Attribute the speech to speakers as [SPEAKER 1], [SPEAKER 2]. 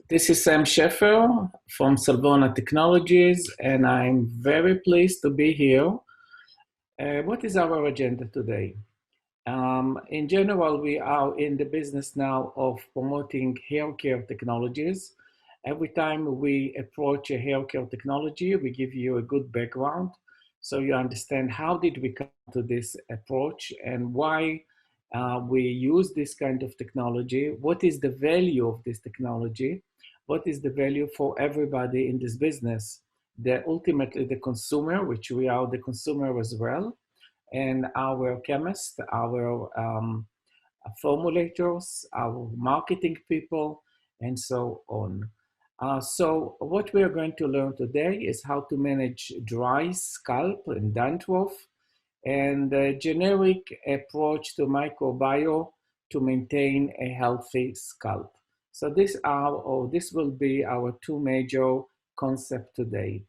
[SPEAKER 1] This is Sam Shefer from Salvona Technologies, and I'm very pleased to be here. What is our agenda today? In general, we are in the business now of promoting hair care technologies. Every time we approach a hair care technology, we give you a good background so you understand how did we come to this approach and why we use this kind of technology, what is the value of this technology, what is the value for everybody in this business, ultimately the consumer, which we are the consumer as well, and our chemists, our formulators, our marketing people, and so on. So what we are going to learn today is how to manage dry scalp and dandruff and a generic approach to microbiome to maintain a healthy scalp. So this will be our two major concepts today.